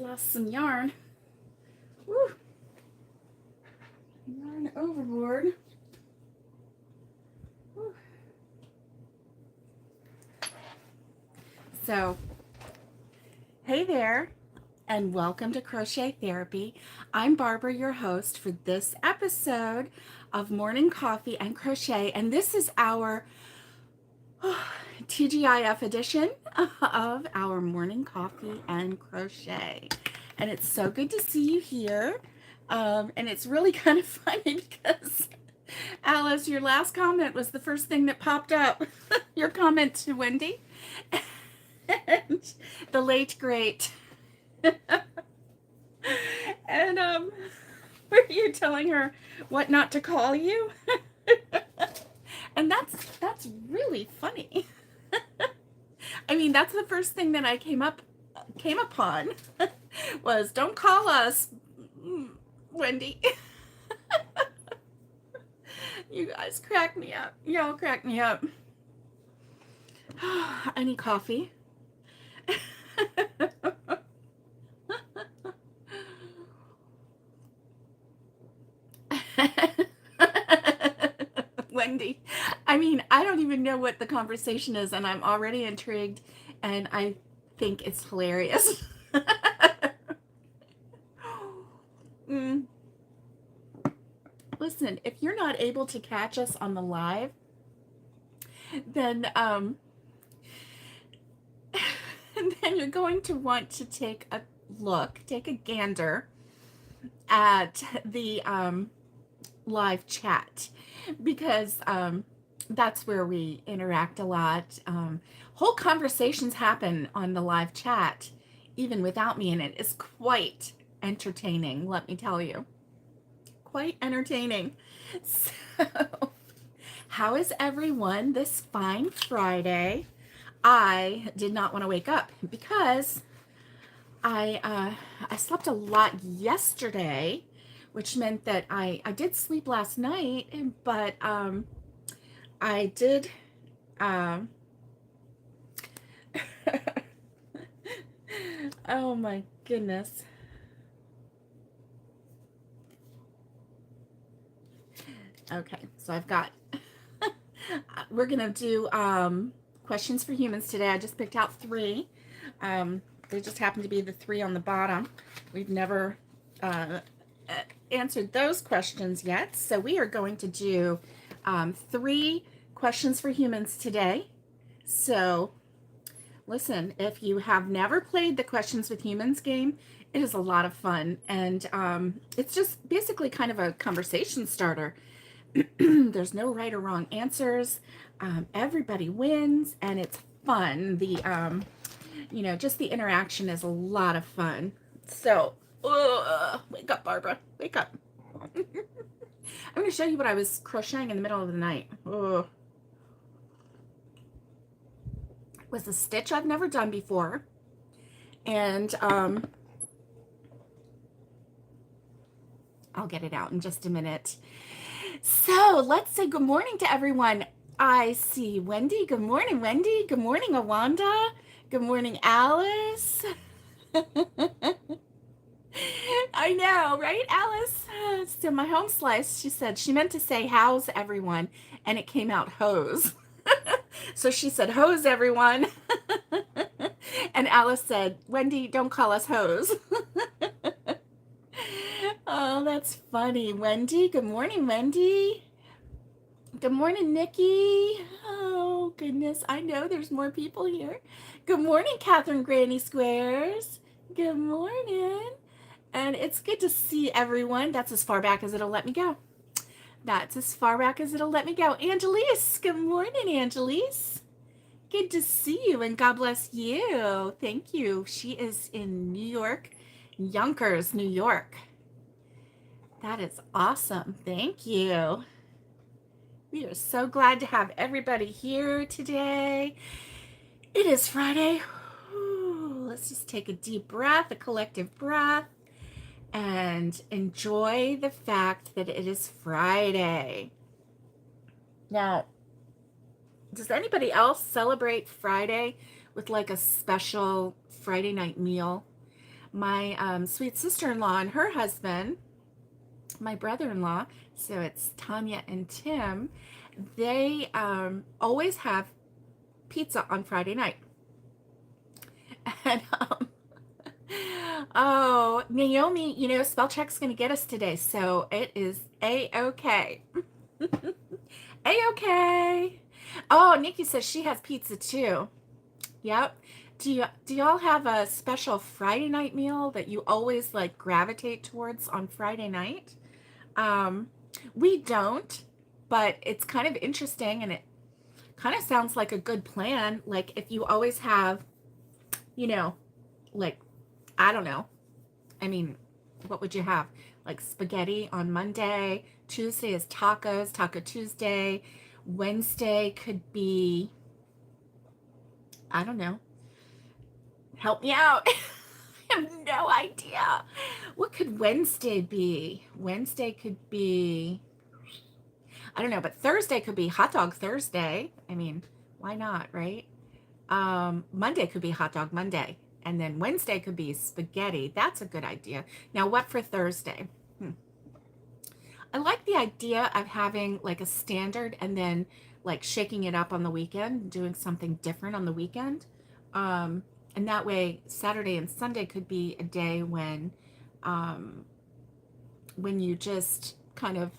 lost some yarn. Woo. Yarn overboard. Woo. So, hey there, and welcome to Crochet Therapy. I'm Barbara, your host for this episode of Morning Coffee and Crochet, and this is our TGIF edition of our Morning Coffee and Crochet. And it's so good to see you here. And it's really kind of funny because, Alice, your last comment was the first thing that popped up. Your comment to Wendy. And the late, great. And were you telling her what not to call you? And that's really funny. I mean, that's the first thing that I came upon was don't call us Wendy. You guys crack me up. Y'all crack me up. I need coffee. Wendy. I mean, I don't even know what the conversation is, and I'm already intrigued, and I think it's hilarious. Listen, if you're not able to catch us on the live, then then you're going to want to take a gander at the live chat, because that's where we interact a lot. Whole conversations happen on the live chat, even without me in it. It's quite entertaining, let me tell you. Quite entertaining. So, how is everyone this fine Friday? I did not want to wake up because I slept a lot yesterday, which meant that I did sleep last night, but I did oh my goodness. Okay, so I've got we're gonna do questions for humans today. I just picked out 3. They just happen to be the 3 on the bottom. We've never answered those questions yet, so we are going to do 3 questions for humans today. So listen, if you have never played the Questions with Humans game, it is a lot of fun, and it's just basically kind of a conversation starter. There's no right or wrong answers. Everybody wins, and it's fun. The just the interaction is a lot of fun. So wake up, Barbara, wake up. I'm going to show you what I was crocheting in the middle of the night. It was a stitch I've never done before, and I'll get it out in just a minute. So let's say good morning to everyone. I see Wendy. Good morning, Wendy. Good morning, Awanda. Good morning, Alice. I know, right, Alice? So my home slice, she said, she meant to say how's everyone, and it came out hose. So she said, hose everyone. And Alice said, Wendy, don't call us hose. Oh, that's funny. Wendy, good morning, Wendy. Good morning, Nikki. Oh, goodness. I know there's more people here. Good morning, Catherine Granny Squares. Good morning. And it's good to see everyone. That's as far back as it'll let me go. That's as far back as it'll let me go. Angelise, good morning, Angelise. Good to see you, and God bless you. Thank you. She is in New York, Yonkers, New York. That is awesome. Thank you. We are so glad to have everybody here today. It is Friday. Ooh, let's just take a deep breath, a collective breath, and enjoy the fact that it is Friday. Now, does anybody else celebrate Friday with like a special Friday night meal? my sweet sister-in-law and her husband, my brother-in-law, so it's Tanya and Tim, they always have pizza on Friday night. And oh, Naomi, spell check's gonna get us today, so it is a-okay. A-okay. Oh, Nikki says she has pizza too. Yep. Do y'all have a special Friday night meal that you always like gravitate towards on Friday night? We don't, but it's kind of interesting, and it kind of sounds like a good plan. Like if you always have, like, I don't know. I mean, what would you have? Like spaghetti on Monday. Tuesday is tacos, Taco Tuesday. Wednesday could be, I don't know. Help me out. I have no idea. What could Wednesday be? Wednesday could be, I don't know, but Thursday could be hot dog Thursday. I mean, why not, right? Monday could be hot dog Monday. And then Wednesday could be spaghetti. That's a good idea. Now, what for Thursday? I like the idea of having like a standard and then like shaking it up on the weekend, doing something different on the weekend. And that way, Saturday and Sunday could be a day when you just kind of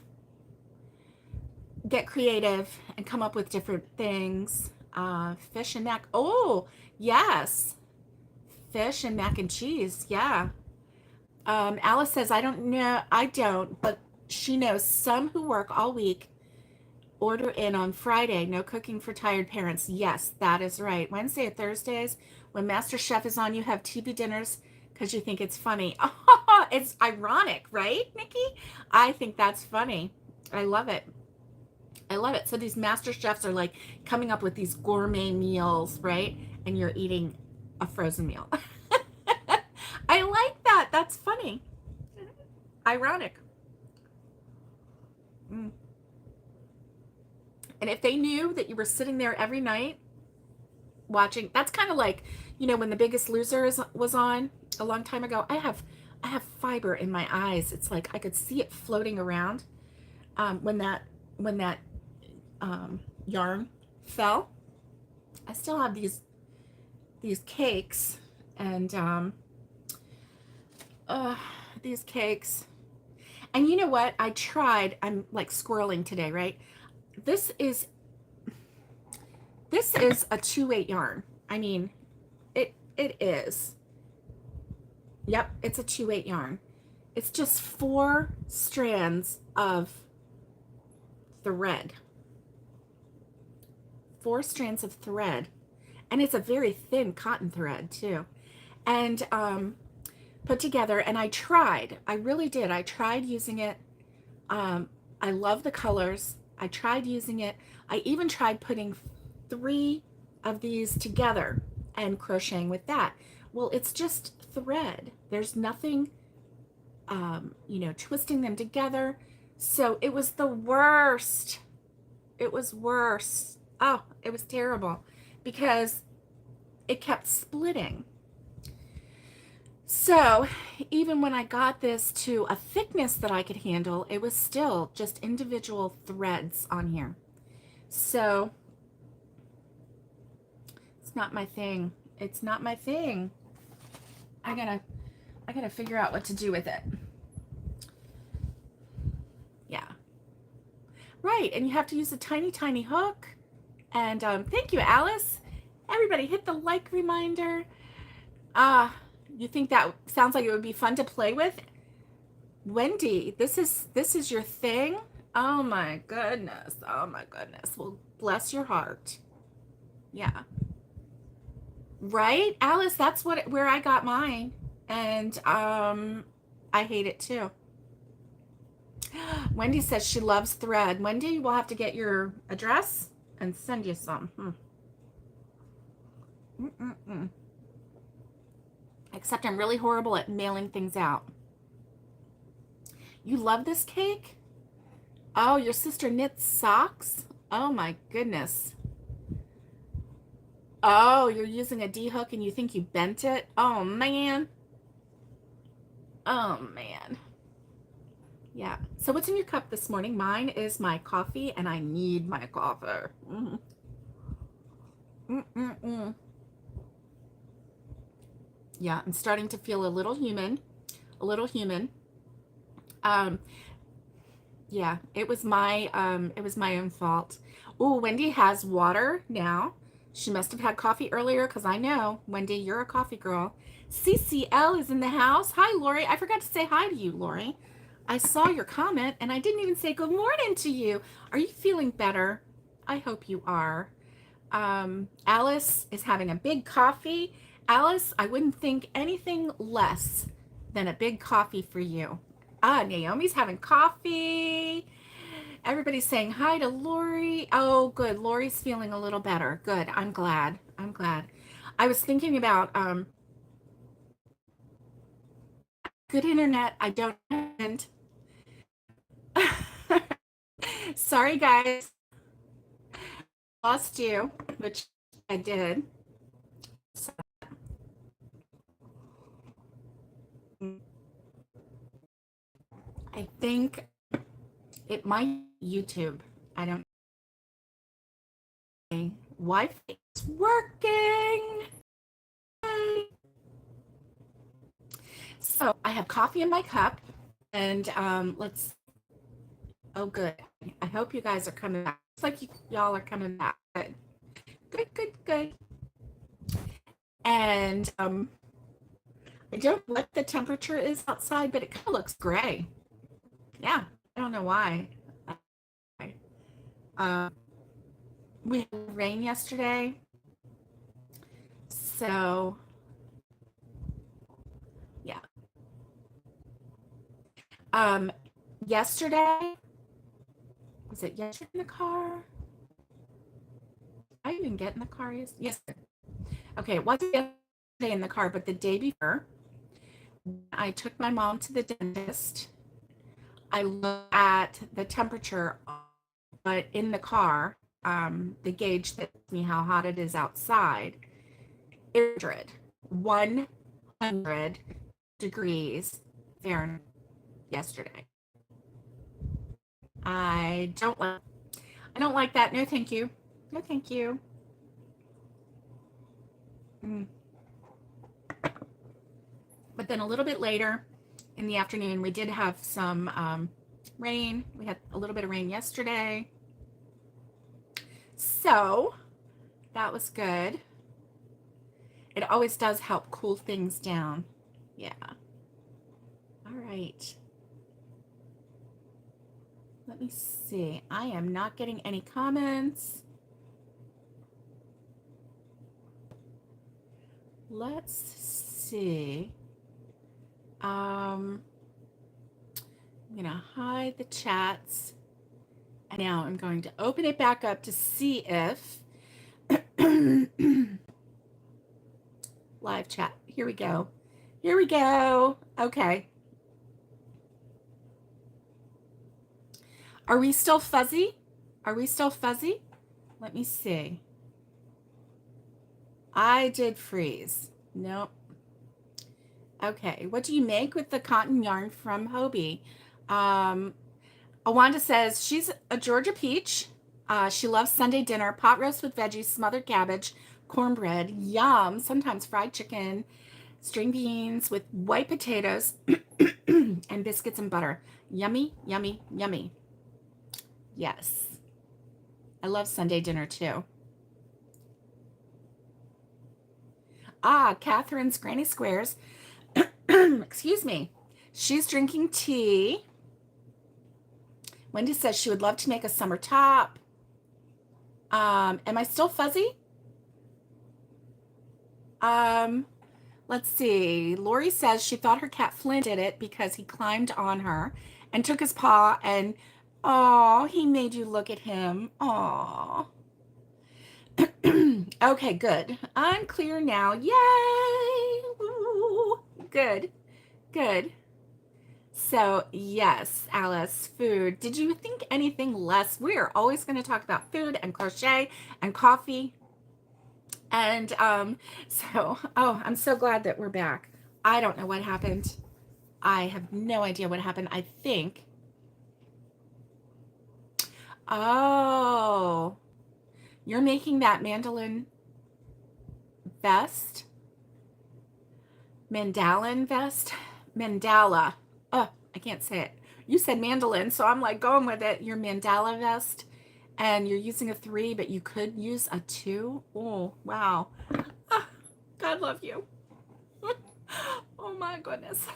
get creative and come up with different things. Fish and mac. Oh, yes. Fish and mac and cheese. Yeah. Alice says, I don't know. I don't, but she knows some who work all week order in on Friday. No cooking for tired parents. Yes, that is right. Wednesday or Thursdays, when Master Chef is on, you have TV dinners because you think it's funny. It's ironic, right, Nikki? I think that's funny. I love it. I love it. So these Master Chefs are like coming up with these gourmet meals, right? And you're eating a frozen meal. I like that. That's funny. Ironic. And if they knew that you were sitting there every night watching, that's kind of like, when The Biggest Loser was on a long time ago. I have fiber in my eyes. It's like I could see it floating around when that yarn fell. I still have these cakes, and these cakes. And you know what? I tried. I'm like squirreling today, right? This is a 2/8 yarn. I mean, it is. Yep, it's a 2/8 yarn. It's just 4 strands of thread. 4 strands of thread. And it's a very thin cotton thread too. And put together, and I tried. I really did. I tried using it. I love the colors. I tried using it. I even tried putting 3 of these together and crocheting with that. Well, it's just thread. There's nothing, twisting them together. So it was the worst. It was worse. Oh, it was terrible because it kept splitting. So even when I got this to a thickness that I could handle, it was still just individual threads on here. So it's not my thing. It's not my thing. I gotta figure out what to do with it. Yeah. Right, and you have to use a tiny, tiny hook. And thank you, Alice. Everybody hit the like reminder. You think that sounds like it would be fun to play with? Wendy, this is your thing? Oh my goodness. Oh my goodness. Well, bless your heart. Yeah. Right? Alice, that's where I got mine. And I hate it too. Wendy says she loves thread. Wendy, we'll have to get your address and send you some. Except I'm really horrible at mailing things out. You love this cake? Oh, your sister knits socks? Oh my goodness. Oh, you're using a D-hook and you think you bent it? Oh man. Oh man. Yeah. So what's in your cup this morning? Mine is my coffee, and I need my coffee. Mm. Mm-mm-mm. Yeah, I'm starting to feel a little human. A little human. Um, yeah, it was my own fault. Oh, Wendy has water now. She must have had coffee earlier because I know, Wendy, you're a coffee girl. CCL is in the house. Hi, Lori. I forgot to say hi to you, Lori. I saw your comment and I didn't even say good morning to you. Are you feeling better? I hope you are. Alice is having a big coffee. Alice, I wouldn't think anything less than a big coffee for you. Ah, Naomi's having coffee. Everybody's saying hi to Lori. Oh, good. Lori's feeling a little better. Good. I'm glad. I'm glad. I was thinking about good internet. I don't. Sorry, guys. Lost you, which I did. So, I think it might be YouTube. I don't know. Wi-Fi is working. So I have coffee in my cup, and let's. Oh, good. I hope you guys are coming back. Looks like y'all are coming back. Good, good, good, good. And I don't know what the temperature is outside, but it kind of looks gray. Yeah, I don't know why. Uh, we had rain yesterday, so yeah. Um, yesterday, was it yesterday in the car? I didn't get in the car yesterday. Okay, it wasn't yesterday in the car, but the day before, I took my mom to the dentist. I looked at the temperature, but in the car, the gauge that tells me how hot it is outside, 100 degrees Fahrenheit yesterday. I don't like I don't like that. No, thank you. No, thank you. Mm. But then a little bit later in the afternoon, we did have some rain. We had a little bit of rain yesterday. So that was good. It always does help cool things down. Yeah. All right. Let me see. I am not getting any comments. Let's see. I'm going to hide the chats. And now I'm going to open it back up to see if live chat. Here we go. Here we go. Okay. Are we still fuzzy? Are we still fuzzy? Let me see. I did freeze. Nope. Okay. What do you make with the cotton yarn from Hobie? Awanda says she's a Georgia peach. She loves Sunday dinner, pot roast with veggies, smothered cabbage, cornbread, yum, sometimes fried chicken, string beans with white potatoes, and biscuits and butter. Yummy, yummy, yummy. Yes. I love Sunday dinner too. Ah, Catherine's Granny Squares. Excuse me. She's drinking tea. Wendy says she would love to make a summer top. Am I still fuzzy? Let's see. Lori says she thought her cat Flint did it because he climbed on her and took his paw and, oh, he made you look at him. Oh. Okay, good. I'm clear now. Yay! Woo. Good, good. So, yes, Alice, food. Did you think anything less? We are always going to talk about food and crochet and coffee. And oh, I'm so glad that we're back. I don't know what happened. I have no idea what happened. I think. Oh, you're making that mandolin vest? Mandalin vest? Mandala. Oh, I can't say it. You said mandolin, so I'm like going with it. Your mandala vest, and you're using a 3, but you could use a 2. Oh, wow. Ah, God love you. Oh my goodness.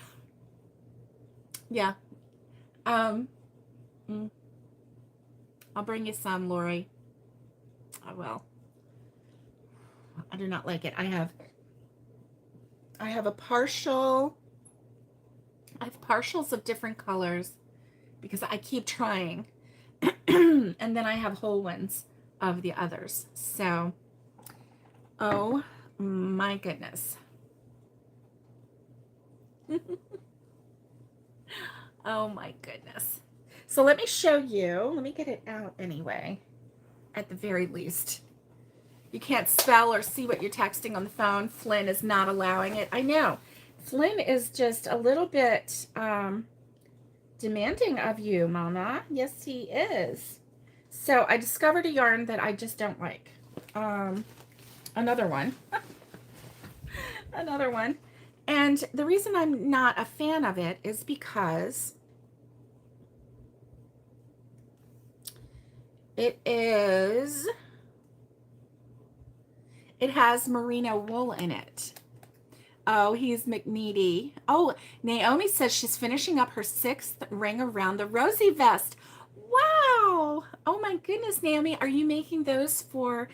Yeah. Um, mm, I'll bring you some, Lori. I will. I do not like it. I have a partial. I have partials of different colors because I keep trying. And then I have whole ones of the others. So, oh my goodness. Oh my goodness. So let me show you. Let me get it out anyway, at the very least. You can't spell or see what you're texting on the phone. Flynn is not allowing it. I know. Flynn is just a little bit demanding of you, Mama. Yes, he is. So I discovered a yarn that I just don't like. Another one. Another one. And the reason I'm not a fan of it is because it has merino wool in it. Oh, he's McNeedy. Oh, Naomi says she's finishing up her 6th ring around the rosy vest. Wow. Oh my goodness, Naomi. Are you making those for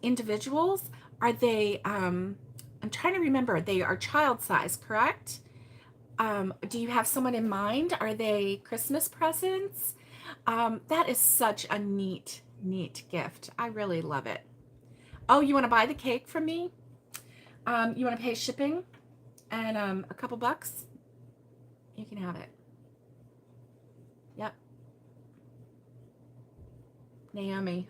individuals? Are they, I'm trying to remember, they are child size, correct? Do you have someone in mind? Are they Christmas presents? That is such a neat gift. I really love it. Oh, you want to buy the cake from me? You want to pay shipping and a couple bucks? You can have it. Yep. Naomi,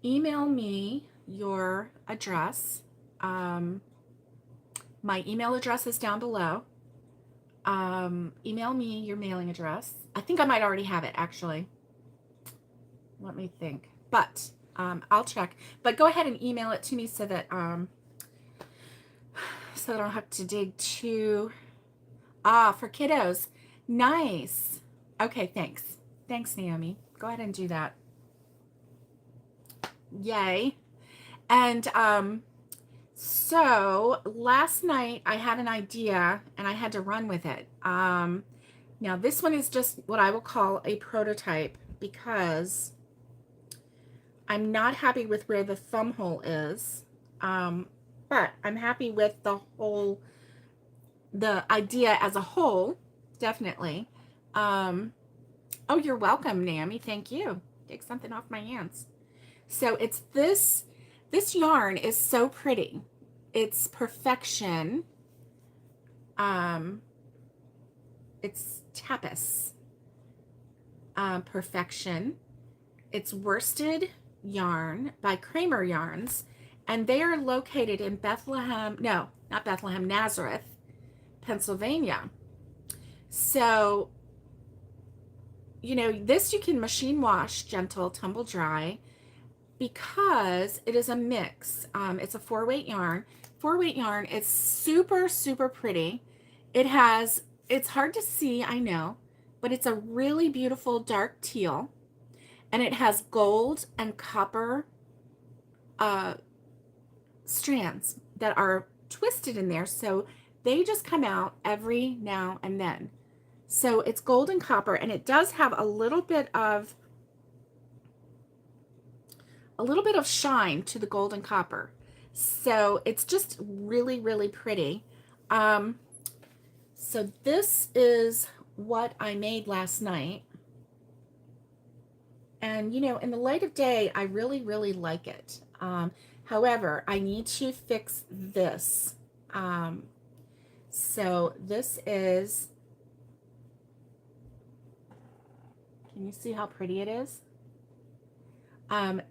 email me your address. My email address is down below. Email me your mailing address. I think I might already have it, actually. Let me think. But I'll check. But go ahead and email it to me so that I don't have to dig too. For kiddos. Nice. Okay, thanks. Thanks, Naomi. Go ahead and do that. Yay. And so last night I had an idea and I had to run with it. Now this one is just what I will call a prototype because I'm not happy with where the thumb hole is. But I'm happy with the idea as a whole, definitely. Oh, you're welcome, Naomi. Thank you. Take something off my hands. So it's this yarn is so pretty. It's perfection. It's tapas. Perfection. It's worsted yarn by Kramer Yarns, and they are located in Nazareth, Pennsylvania. So, this you can machine wash, gentle, tumble dry, because it is a mix. It's a 4-weight yarn. 4-weight yarn. It's super, super pretty. It's hard to see, I know, but it's a really beautiful dark teal, and it has gold and copper strands that are twisted in there, so they just come out every now and then. So it's gold and copper, and it does have a little bit of shine to the gold and copper. So it's just really, really pretty. So this is what I made last night. And, in the light of day, I really, really like it. However, I need to fix this. So this is, can you see how pretty it is? And,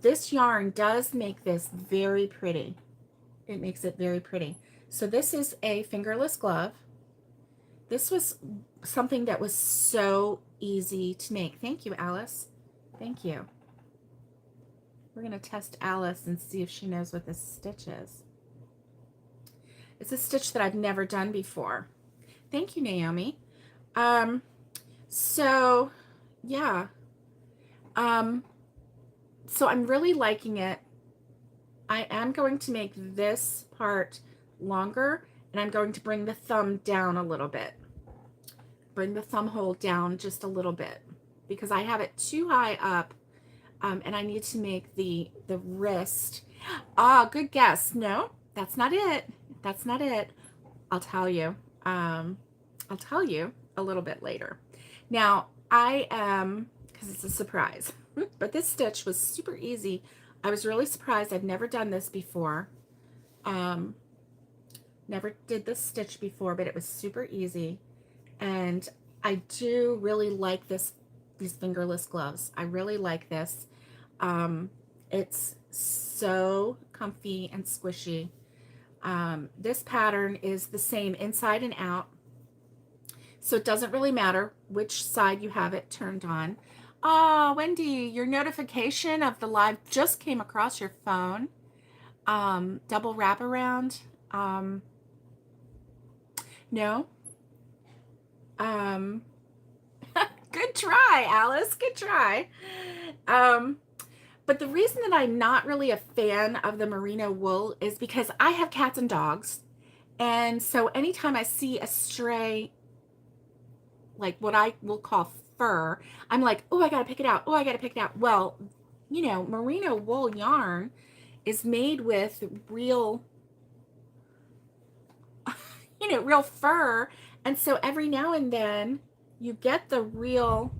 this yarn does make this very pretty. It makes it very pretty. So this is a fingerless glove. This was something that was so easy to make. Thank you, Alice. Thank you. We're going to test Alice and see if she knows what this stitch is. It's a stitch that I've never done before. Thank you, Naomi. So yeah. So I'm really liking it. I am going to make this part longer, and I'm going to bring the thumb down a little bit. Bring the thumb hole down just a little bit because I have it too high up, and I need to make the wrist. Ah, good guess. No, that's not it. That's not it. I'll tell you. I'll tell you a little bit later. Now, I am, because it's a surprise, but this stitch was super easy. I was really surprised. I've never done this before. Never did this stitch before, but it was super easy. And I do really like these fingerless gloves. I really like this. It's so comfy and squishy. This pattern is the same inside and out. So it doesn't really matter which side you have it turned on. Oh, Wendy, your notification of the live just came across your phone. Double wraparound. No. Good try, Alice. Good try. But the reason that I'm not really a fan of the merino wool is because I have cats and dogs. And so anytime I see a stray, like what I will call fur, I'm like, oh, I got to pick it out. Oh, I got to pick it out. Well, you know, merino wool yarn is made with real, you know, real fur. And so every now and then you get the real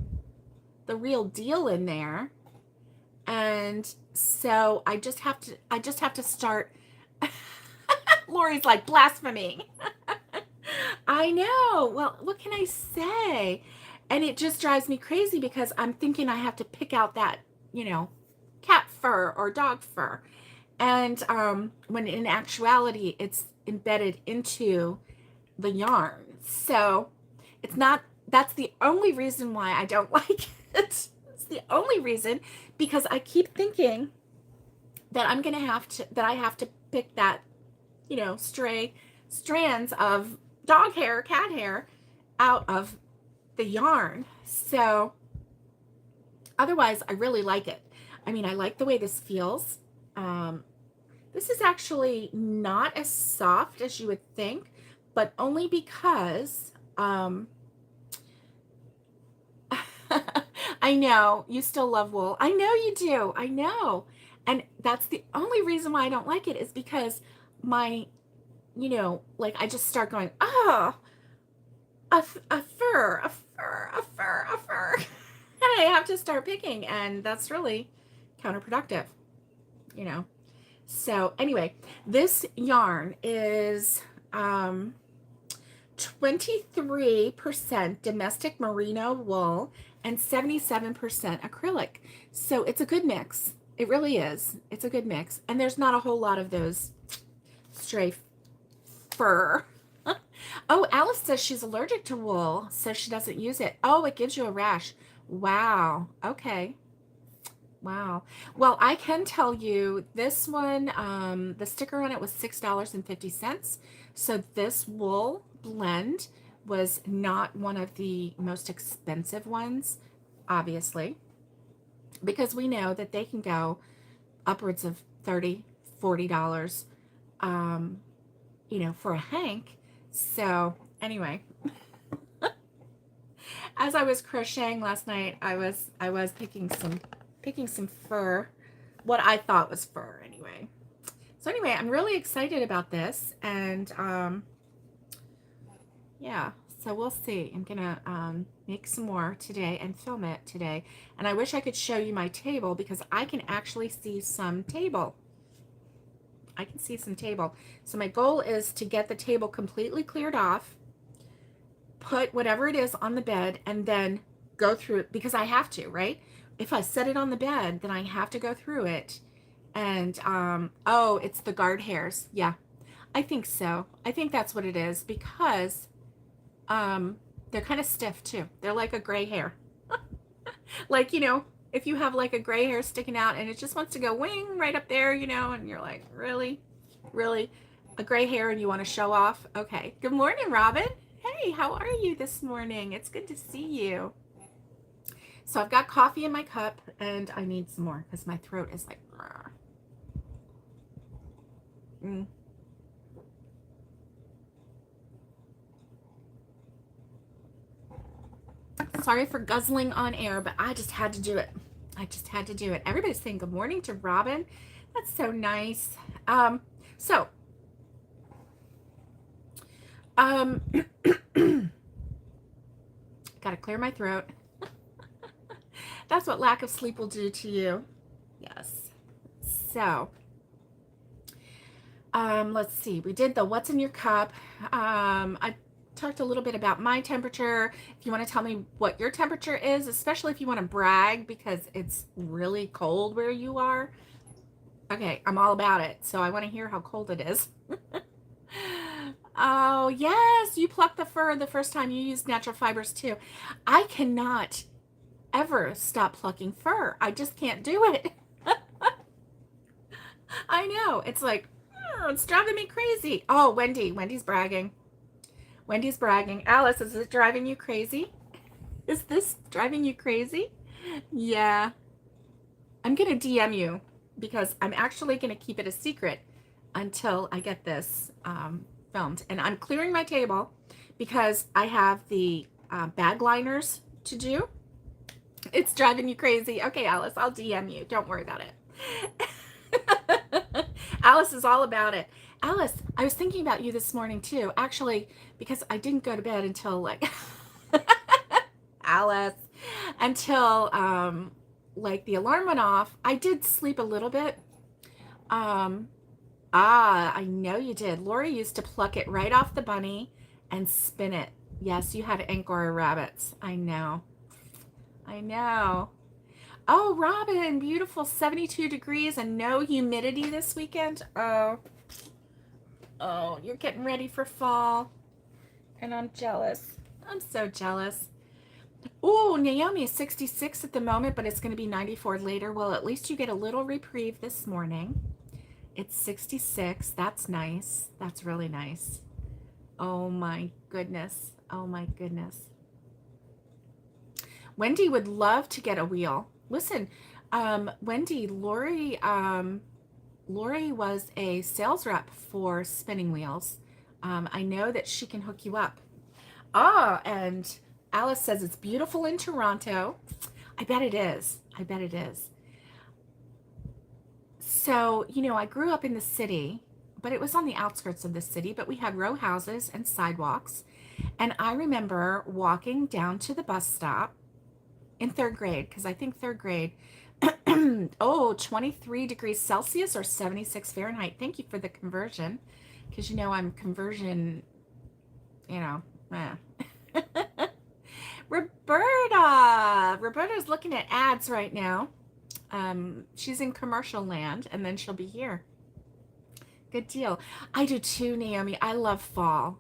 deal in there. And so I just have to start. Lori's like, blasphemy. I know. Well, what can I say? And it just drives me crazy because I'm thinking I have to pick out that, you know, cat fur or dog fur. And when in actuality, it's embedded into the yarn. So it's not, that's the only reason why I don't like it. It's the only reason, because I keep thinking that I'm going to have to, that I have to pick that, you know, stray strands of dog hair, cat hair out of the yarn. So otherwise, I really like it. I mean, I like the way this feels. This is actually not as soft as you would think, but only because I know you still love wool. I know you do. I know. And that's the only reason why I don't like it, is because my, you know, like I just start going, oh, a fur. And I have to start picking, and that's really counterproductive, you know. So anyway, this yarn is 23% domestic merino wool and 77% acrylic. So it's a good mix. It really is. It's a good mix. And there's not a whole lot of those stray fur. Oh, Alice says she's allergic to wool, so she doesn't use it. Oh, it gives you a rash. Wow. Okay. Wow. Well, I can tell you this one, the sticker on it was $6.50. So this wool blend was not one of the most expensive ones, obviously, because we know that they can go upwards of $30, $40, you know, for a hank. So anyway, as I was crocheting last night, I was picking some fur, what I thought was fur anyway. So anyway, I'm really excited about this, and yeah, so we'll see. I'm gonna make some more today and film it today. And I wish I could show you my table, because I can actually see some table. I can see some table. So my goal is to get the table completely cleared off, put whatever it is on the bed, and then go through it, because I have to, right? If I set it on the bed, then I have to go through it. And oh, it's the guard hairs. Yeah, I think so. I think that's what it is, because They're kind of stiff too. They're like a gray hair. Like, you know, if you have like a gray hair sticking out and it just wants to go wing right up there, you know, and you're like, really? Really? A gray hair and you want to show off? Okay. Good morning, Robin. Hey, how are you this morning? It's good to see you. So I've got coffee in my cup and I need some more because my throat is like, mm. Sorry for guzzling on air, but I just had to do it. I just had to do it. Everybody's saying good morning to Robin. That's so nice. So, gotta clear my throat. That's what lack of sleep will do to you. Yes. So, let's see. We did the what's in your cup. I talked a little bit about my temperature. If you want to tell me what your temperature is, especially if you want to brag because it's really cold where you are. Okay, I'm all about it. So I want to hear how cold it is. Oh, yes, you plucked the fur the first time. You used natural fibers too. I cannot ever stop plucking fur. I just can't do it. I know. It's like, it's driving me crazy. Oh, Wendy's bragging. Wendy's bragging. Alice, is it driving you crazy? Is this driving you crazy? Yeah. I'm going to DM you because I'm actually going to keep it a secret until I get this filmed. And I'm clearing my table because I have the bag liners to do. It's driving you crazy. Okay, Alice, I'll DM you. Don't worry about it. Alice is all about it. Alice, I was thinking about you this morning too, actually, because I didn't go to bed until like Alice, until like the alarm went off. I did sleep a little bit. I know you did. Lori used to pluck it right off the bunny and spin it. Yes, you had Angora rabbits. I know. I know. Oh, Robin, beautiful 72 degrees and no humidity this weekend. Oh, you're getting ready for fall. And I'm jealous. I'm so jealous. Oh, Naomi is 66 at the moment, but it's going to be 94 later. Well, at least you get a little reprieve this morning. It's 66. That's nice. That's really nice. Oh my goodness. Oh my goodness. Wendy would love to get a wheel. Listen, Wendy, Lori was a sales rep for spinning wheels. I know that she can hook you up. And Alice says it's beautiful in Toronto. I bet it is. I bet it is. So, you know, I grew up in the city, but it was on the outskirts of the city, but we had row houses and sidewalks. And I remember walking down to the bus stop in third grade, because I think third grade, 23 degrees Celsius or 76 Fahrenheit. Thank you for the conversion, because you know I'm conversion, you know. Roberta's looking at ads right now. She's in commercial land, and then she'll be here. Good deal. I do too, Naomi. I love fall.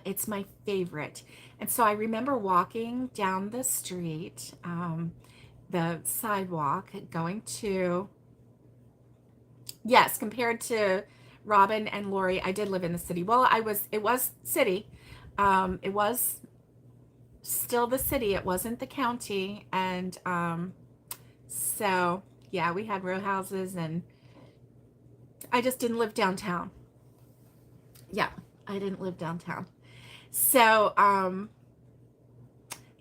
It's my favorite. And so I remember walking down the street, the sidewalk, going to, yes, compared to Robin and Lori, I did live in the city. Well, it was city. It was still the city. It wasn't the county. And so, yeah, we had row houses, and I just didn't live downtown. Yeah, I didn't live downtown. So,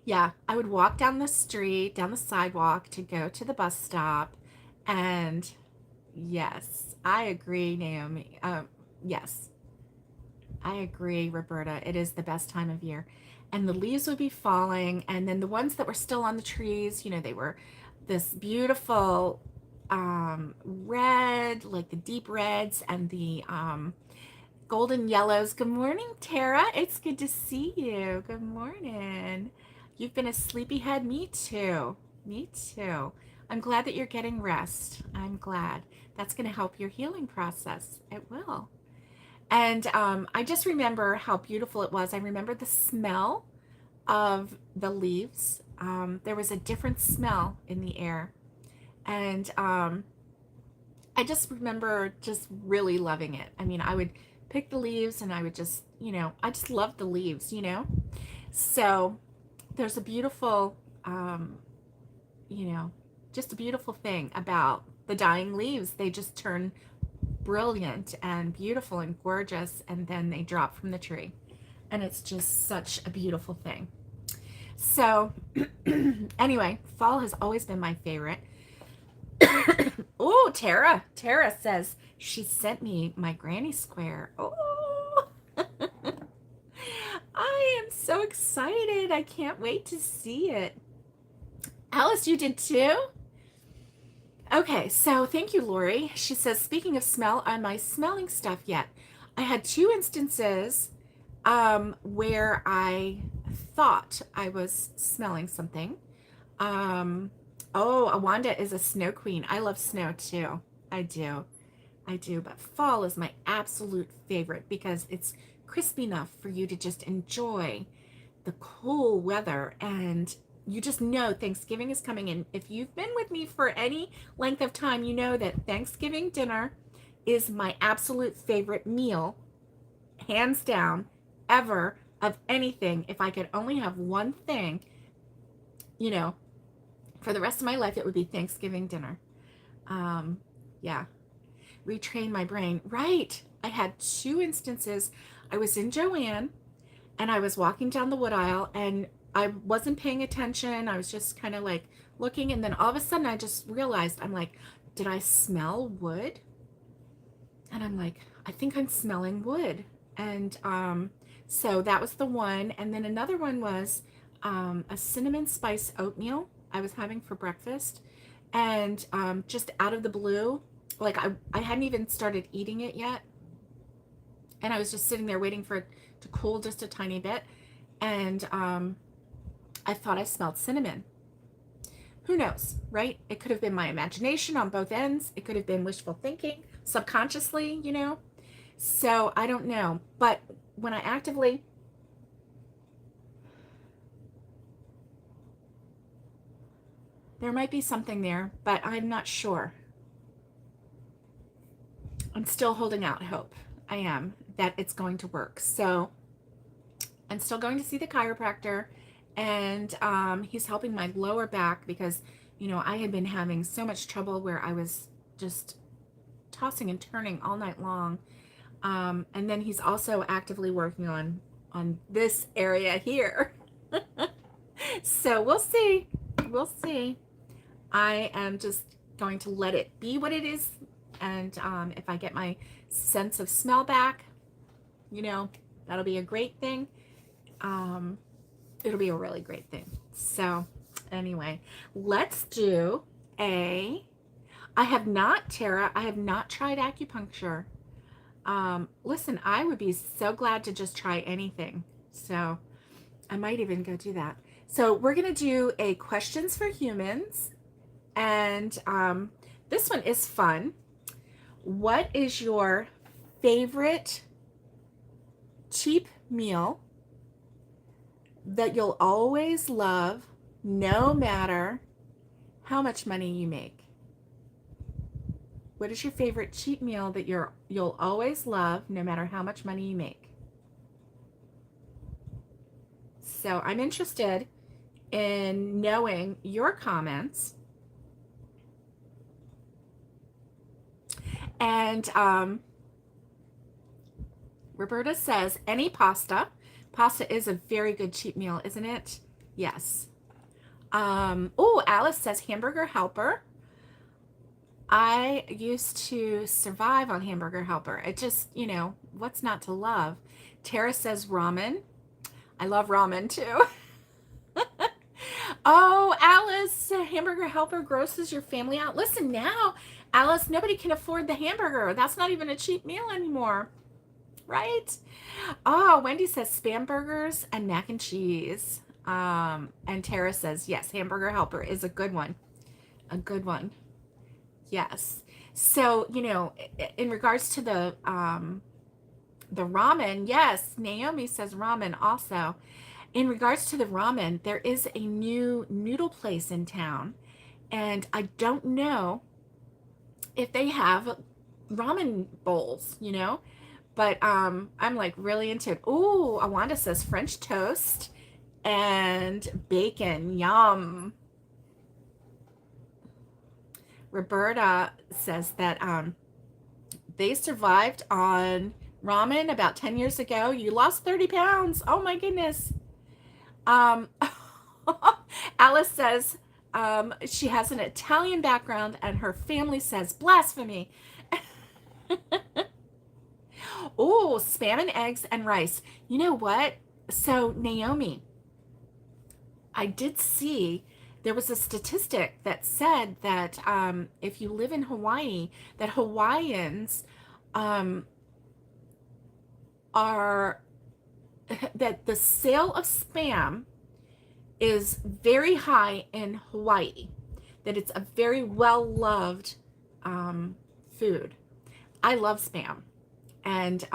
yeah, I would walk down the street, down the sidewalk to go to the bus stop. And yes, I agree, Naomi. Yes, I agree, Roberta. It is the best time of year. And the leaves would be falling. And then the ones that were still on the trees, you know, they were this beautiful red, like the deep reds and the golden yellows. Good morning, Tara. It's good to see you. Good morning. You've been a sleepyhead. Me too. Me too. I'm glad that you're getting rest. I'm glad. That's going to help your healing process. It will. And I just remember how beautiful it was. I remember the smell of the leaves. There was a different smell in the air. And I just remember just really loving it. I mean, I would pick the leaves and I would just, I just loved the leaves, So there's a beautiful, you know, just a beautiful thing about the dying leaves. They just turn brilliant and beautiful and gorgeous, and then they drop from the tree. And it's just such a beautiful thing. So, anyway, fall has always been my favorite. Oh, Tara. Tara says she sent me my granny square. Oh, I am so excited. I can't wait to see it. Alice, you did too? Okay, so thank you, Lori. She says, speaking of smell, am I smelling stuff yet? I had two instances where I thought I was smelling something. Oh, Awanda is a snow queen. I love snow too. I do. I do. But fall is my absolute favorite because it's crisp enough for you to just enjoy the cool weather, and you just know Thanksgiving is coming. And if you've been with me for any length of time, you know that Thanksgiving dinner is my absolute favorite meal, hands down, ever, of anything. If I could only have one thing, you know, for the rest of my life, it would be Thanksgiving dinner. Yeah. Retrain my brain. Right. I had two instances. I was in Joanne and I was walking down the wood aisle and I wasn't paying attention. I was just kind of like looking. And then all of a sudden I just realized, I'm like, did I smell wood? And I'm like, I think I'm smelling wood. And so that was the one. And then another one was a cinnamon spice oatmeal I was having for breakfast. And just out of the blue, like I hadn't even started eating it yet. And I was just sitting there waiting for it to cool just a tiny bit. And I thought I smelled cinnamon. Who knows, right? It could have been my imagination on both ends. It could have been wishful thinking, subconsciously, So I don't know. But when I actively there might be something there, but I'm not sure. I'm still holding out hope. I am, that it's going to work. So I'm still going to see the chiropractor, and he's helping my lower back because, I had been having so much trouble where I was just tossing and turning all night long. And then he's also actively working on this area here. So we'll see. We'll see. I am just going to let it be what it is. And if I get my sense of smell back, that'll be a great thing. It'll be a really great thing. So anyway, let's do I have not, Tara, I have not tried acupuncture. Listen, I would be so glad to just try anything. So I might even go do that. So we're going to do a questions for humans. And this one is fun. What is your favorite cheap meal that you'll always love no matter how much money you make? What is your favorite cheap meal that you'll always love no matter how much money you make? So I'm interested in knowing your comments. And Roberta says, any pasta. Pasta is a very good cheap meal, isn't it? Yes. Oh, Alice says hamburger helper. I used to survive on hamburger helper. It just, what's not to love? Tara says ramen. I love ramen too. Oh, Alice, hamburger helper grosses your family out. Listen now, Alice, nobody can afford the hamburger. That's not even a cheap meal anymore, right? Oh, Wendy says spam burgers and mac and cheese. And Tara says, yes, hamburger helper is a good one. A good one. Yes. So, in regards to the The ramen, yes. Naomi says ramen also. In regards to the ramen, there is a new noodle place in town, and I don't know if they have ramen bowls, but I'm like really into it. Ooh, Awanda says French toast and bacon. Yum. Roberta says that they survived on ramen about 10 years ago. You lost 30 pounds. Oh my goodness. Um, Alice says she has an Italian background and her family says blasphemy. Oh, spam and eggs and rice. You know what? So, Naomi, I did see there was a statistic that said that if you live in Hawaii, that Hawaiians um, are, that the sale of spam is very high in Hawaii, that it's a very well-loved food. I love spam. And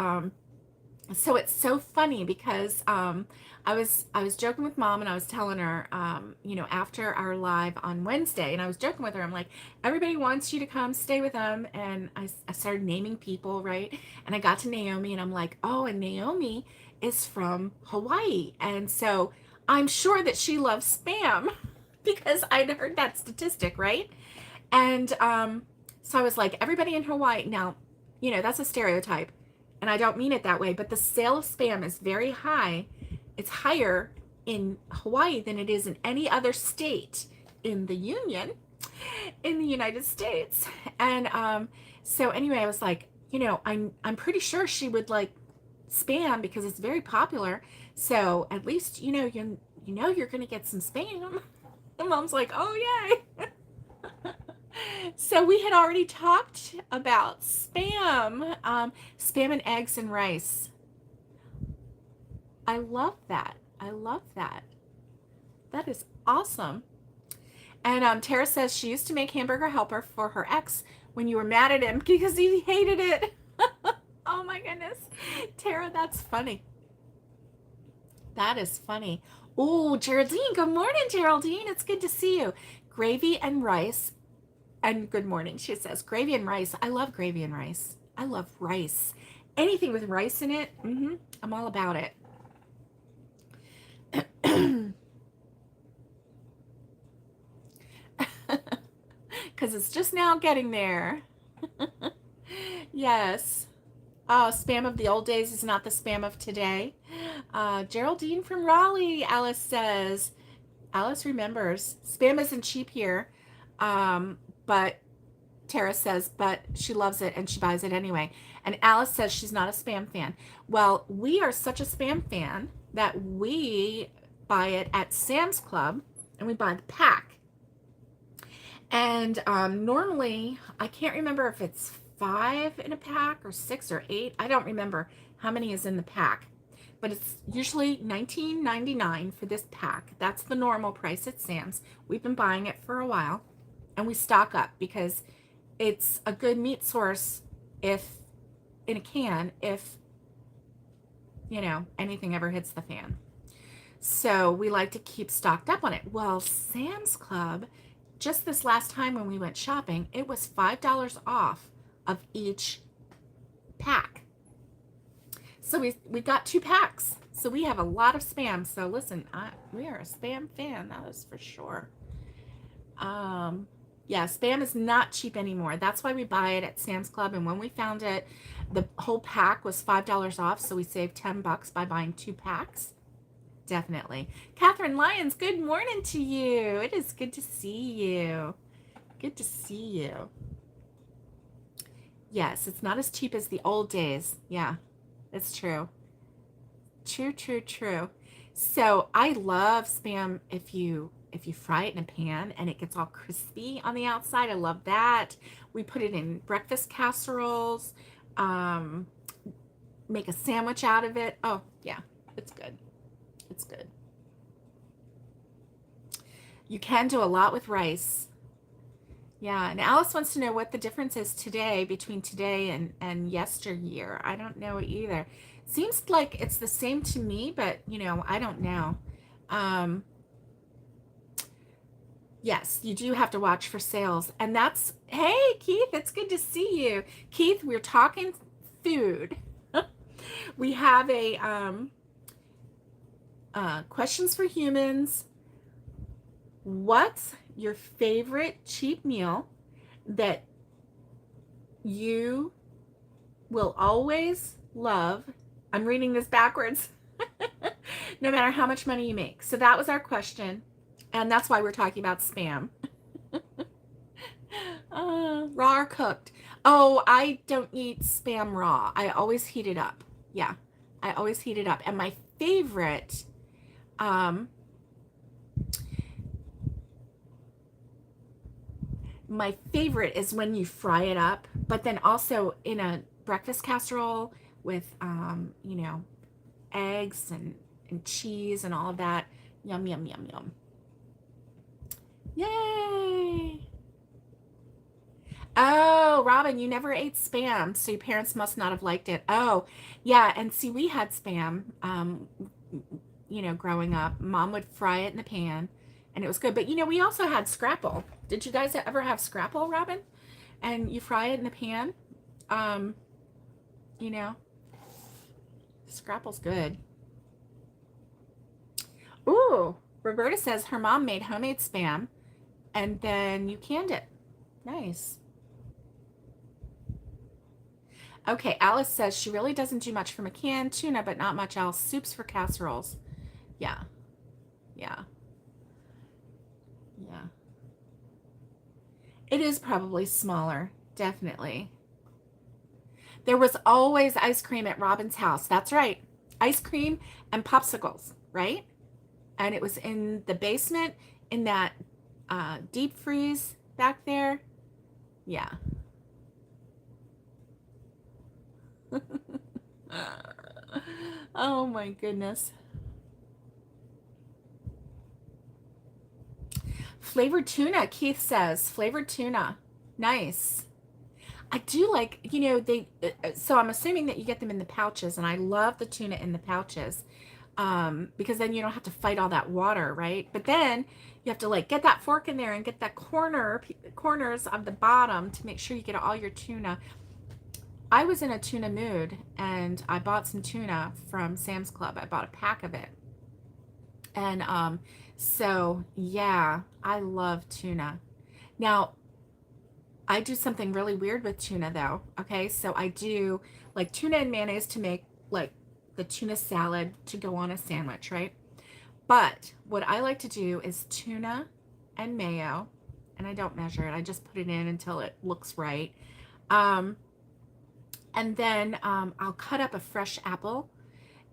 so it's so funny because I was joking with mom and I was telling her after our live on Wednesday, and I was joking with her, I'm like, everybody wants you to come stay with them, and I started naming people, right? And I got to Naomi and I'm like, oh, and Naomi is from Hawaii, and so I'm sure that she loves spam because I'd heard that statistic, right? And so I was like, everybody in Hawaii. Now, that's a stereotype, and I don't mean it that way, but the sale of spam is very high. It's higher in Hawaii than it is in any other state in the Union, in the United States. And so anyway, I was like, I'm pretty sure she would like spam because it's very popular. So at least you're gonna get some spam. And mom's like, oh yay. So we had already talked about spam, spam and eggs and rice. I love that. I love that. That is awesome. And Tara says she used to make hamburger helper for her ex when you were mad at him because he hated it. Oh my goodness. Tara, that's funny. That is funny. Oh, Geraldine. Good morning, Geraldine. It's good to see you. Gravy and rice. And good morning, she says. Gravy and rice. I love gravy and rice. I love rice. Anything with rice in it, I'm all about it. Because it's just now getting there. Yes. Oh, spam of the old days is not the spam of today. Geraldine from Raleigh, Alice says. Alice remembers. Spam isn't cheap here. But Tara says, but she loves it and she buys it anyway. And Alice says she's not a spam fan. Well, we are such a spam fan that we buy it at Sam's Club, and we buy the pack. And normally, I can't remember if it's 5 in a pack or 6 or 8. I don't remember how many is in the pack. But it's usually $19.99 for this pack. That's the normal price at Sam's. We've been buying it for a while. And we stock up because it's a good meat source if in a can, if anything ever hits the fan. So we like to keep stocked up on it. Well, Sam's Club, just this last time when we went shopping, it was $5 off of each pack. So we got 2 packs. So we have a lot of spam. So listen, we are a spam fan, that is for sure. Yeah, spam is not cheap anymore. That's why we buy it at Sam's Club. And when we found it, the whole pack was $5 off. So we saved $10 by buying 2 packs. Definitely. Catherine Lyons, good morning to you. It is good to see you. Good to see you. Yes, it's not as cheap as the old days. Yeah, it's true. True, true, true. So I love spam if you fry it in a pan and it gets all crispy on the outside. I love that. We put it in breakfast casseroles, make a sandwich out of it. Oh, yeah, it's good. It's good. You can do a lot with rice. Yeah, and Alice wants to know what the difference is today between today and yesteryear. I don't know either. Seems like it's the same to me, but I don't know. Um, yes, you do have to watch for sales. And that's, hey, Keith, it's good to see you. Keith, we're talking food. We have a questions for humans. What's your favorite cheap meal that you will always love? I'm reading this backwards. No matter how much money you make. So that was our question. And that's why we're talking about spam. Raw or cooked? Oh, I don't eat spam raw. I always heat it up. Yeah, I always heat it up. And um, my favorite is when you fry it up, but then also in a breakfast casserole with, eggs and cheese and all of that. Yum, yum, yum, yum. Yay! Oh, Robin, you never ate spam, so your parents must not have liked it. Oh, yeah, and see, we had spam, growing up. Mom would fry it in the pan, and it was good. But, we also had scrapple. Did you guys ever have scrapple, Robin? And you fry it in the pan? Um, you know, scrapple's good. Ooh, Roberta says her mom made homemade spam, and then you canned it. Nice. Okay, Alice says she really doesn't do much from a can. Tuna, but not much else. Soups for casseroles. Yeah, yeah, yeah. It is probably smaller, definitely. There was always ice cream at Robin's house. That's right. Ice cream and popsicles, right? And it was in the basement in that deep freeze back there. Yeah. Oh my goodness. Flavored tuna, Keith says. Flavored tuna. Nice. I do like, so I'm assuming that you get them in the pouches, and I love the tuna in the pouches, because then you don't have to fight all that water, right? But then you have to like get that fork in there and get that corners of the bottom to make sure you get all your tuna. I was in a tuna mood, and I bought some tuna from Sam's Club. I bought a pack of it. And so yeah, I love tuna. Now, I do something really weird with tuna though. Okay, so I do like tuna and mayonnaise to make like the tuna salad to go on a sandwich, right? But what I like to do is tuna and mayo, and I don't measure it. I just put it in until it looks right. Um, and then I'll cut up a fresh apple,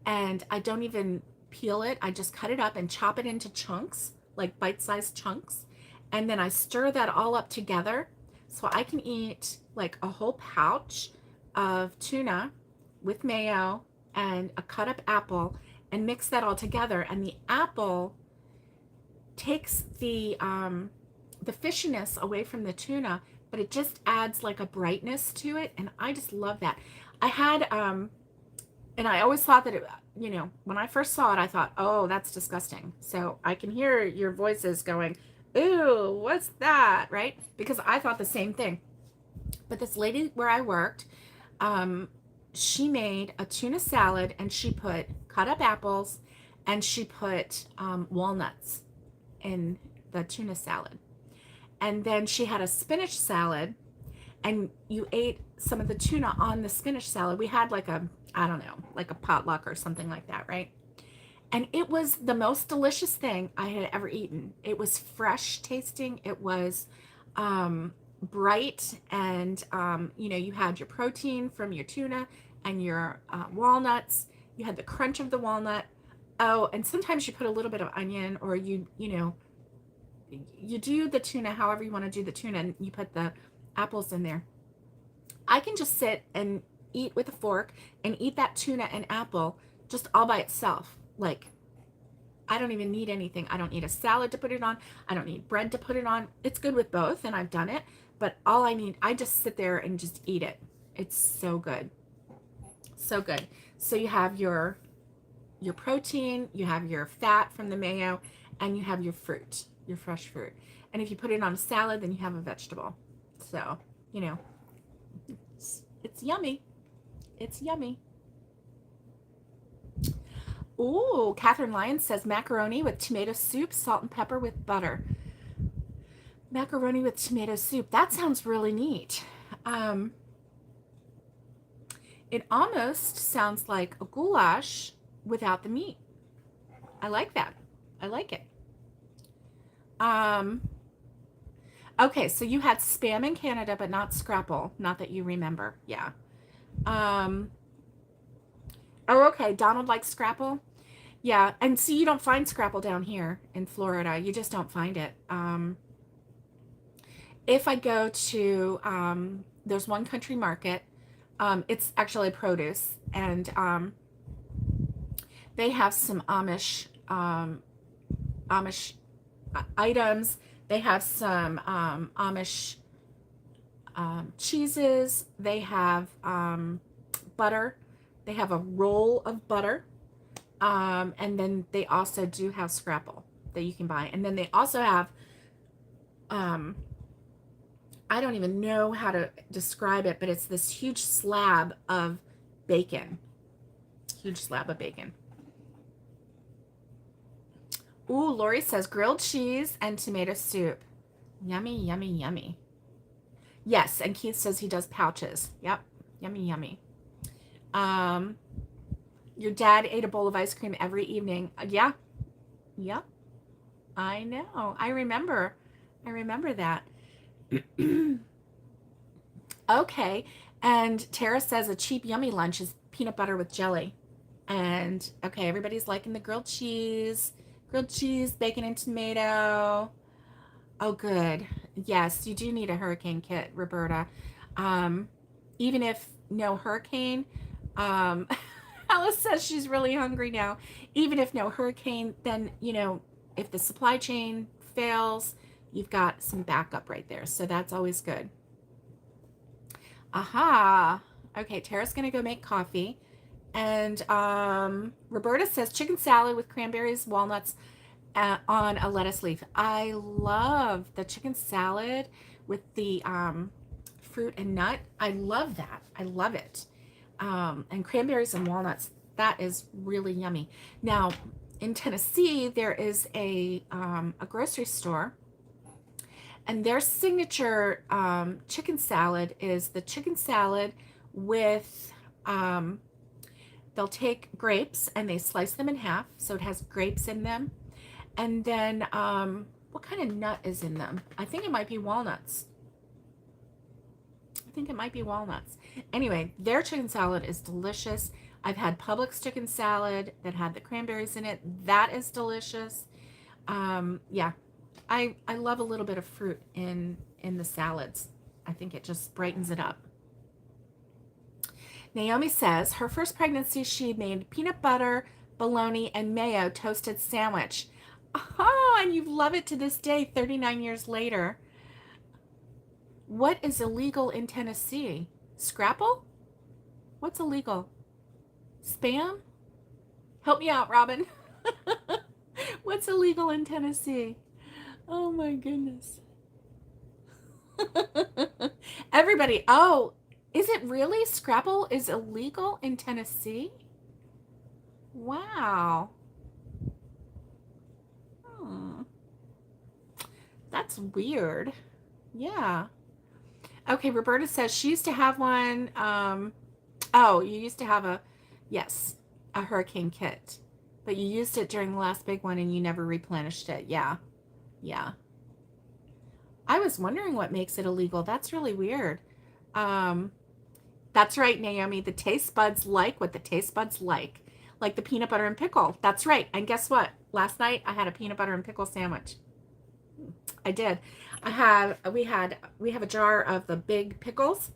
and I don't even peel it. I just cut it up and chop it into chunks, like bite-sized chunks. And then I stir that all up together so I can eat like a whole pouch of tuna with mayo and a cut up apple and mix that all together. And the apple takes the fishiness away from the tuna, but it just adds like a brightness to it, and I just love that. I had and I always thought that when I first saw it, I thought, oh, that's disgusting. So I can hear your voices going, ooh, what's that, right? Because I thought the same thing. But this lady where I worked, she made a tuna salad, and she put cut up apples, and she put walnuts in the tuna salad. And then she had a spinach salad, and you ate some of the tuna on the spinach salad. We had like I don't know, like a potluck or something like that, right? And it was the most delicious thing I had ever eaten. It was fresh tasting. It was bright, and you had your protein from your tuna and your walnuts. You had the crunch of the walnut. Oh, and sometimes you put a little bit of onion, or you do the tuna however you want to do the tuna, and you put the apples in there. I can just sit and eat with a fork and eat that tuna and apple just all by itself. Like, I don't even need anything. I don't need a salad to put it on. I don't need bread to put it on. It's good with both, and I've done it. But all I need, I just sit there and just eat it. It's so good. So good. So you have your protein, you have your fat from the mayo, and you have your fruit, your fresh fruit. And if you put it on a salad, then you have a vegetable. So, you know, it's yummy. It's yummy. Ooh, Catherine Lyons says macaroni with tomato soup, salt and pepper with butter. Macaroni with tomato soup. That sounds really neat. It almost sounds like a goulash without the meat. I like that. I like it. Okay, so you had Spam in Canada, but not Scrapple. Not that you remember. Yeah. Oh, okay. Donald likes Scrapple. Yeah, and see, you don't find Scrapple down here in Florida. You just don't find it. If I go to, there's one country market. It's actually produce, and they have some Amish items. They have some Amish cheeses. They have butter. They have a roll of butter. And then they also do have Scrapple that you can buy. And then they also have, I don't even know how to describe it, but it's this huge slab of bacon. Huge slab of bacon. Ooh, Lori says grilled cheese and tomato soup. Yummy, yummy, yummy. Yes, and Keith says he does pouches. Yep, yummy, yummy. Your dad ate a bowl of ice cream every evening. Yeah, yep. I know. I remember that. Okay, and Tara says a cheap, yummy lunch is peanut butter with jelly. And okay, everybody's liking the grilled cheese, bacon and tomato. Oh, good. Yes, you do need a hurricane kit, Roberta. Even if no hurricane, Alice says she's really hungry now. Even if no hurricane, then, you know, if the supply chain fails, you've got some backup right there. So that's always good. Aha. Okay, Tara's going to go make coffee. And Roberta says chicken salad with cranberries, walnuts on a lettuce leaf. I love the chicken salad with the fruit and nut. I love that. I love it. And cranberries and walnuts. That is really yummy. Now, in Tennessee, there is a grocery store, and their signature chicken salad is the chicken salad with, they'll take grapes and they slice them in half, so it has grapes in them. And then, what kind of nut is in them? I think it might be walnuts. Anyway, their chicken salad is delicious. I've had Publix chicken salad that had the cranberries in it. That is delicious. Yeah, I love a little bit of fruit in the salads. I think it just brightens it up. Naomi says her first pregnancy, she made peanut butter, bologna, and mayo toasted sandwich. Oh, and you love it to this day, 39 years later. What is illegal in Tennessee? Scrapple? What's illegal? Spam? Help me out, Robin. What's illegal in Tennessee? Oh my goodness. Everybody, oh, is it really? Scrapple is illegal in Tennessee? Wow. That's weird. Yeah. Okay, Roberta says she used to have one. Oh, you used to have yes, a hurricane kit, but you used it during the last big one and you never replenished it. Yeah. Yeah. I was wondering what makes it illegal. That's really weird. That's right, Naomi. The taste buds like what the taste buds like the peanut butter and pickle. That's right. And guess what? Last night I had a peanut butter and pickle sandwich. I did. We have a jar of the big pickles,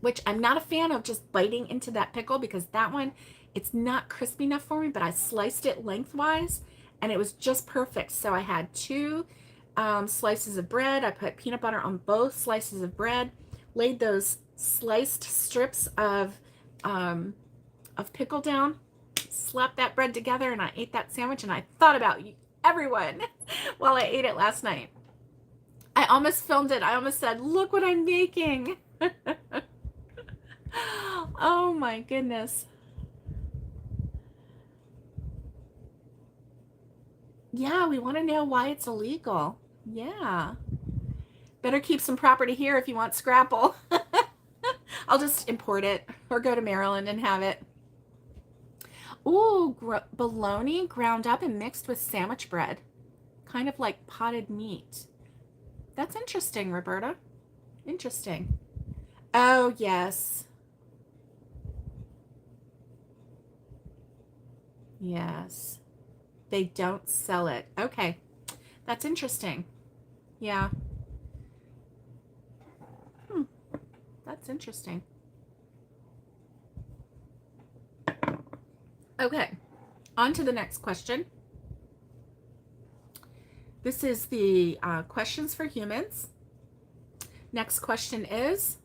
which I'm not a fan of just biting into that pickle because that one, it's not crispy enough for me, but I sliced it lengthwise and it was just perfect. So I had two slices of bread. I put peanut butter on both slices of bread, laid those sliced strips of pickle down, slapped that bread together, and I ate that sandwich, and I thought about everyone while I ate it last night. I almost filmed it. I almost said, look what I'm making. Oh my goodness. Yeah, we want to know why it's illegal. Yeah. Better keep some property here if you want scrapple. I'll just import it or go to Maryland and have it. Ooh, bologna ground up and mixed with sandwich bread. Kind of like potted meat. That's interesting, Roberta. Interesting. Oh, yes. Yes. They don't sell it. Okay. That's interesting. Yeah. That's interesting. Okay. On to the next question. This is the questions for humans. Next question is,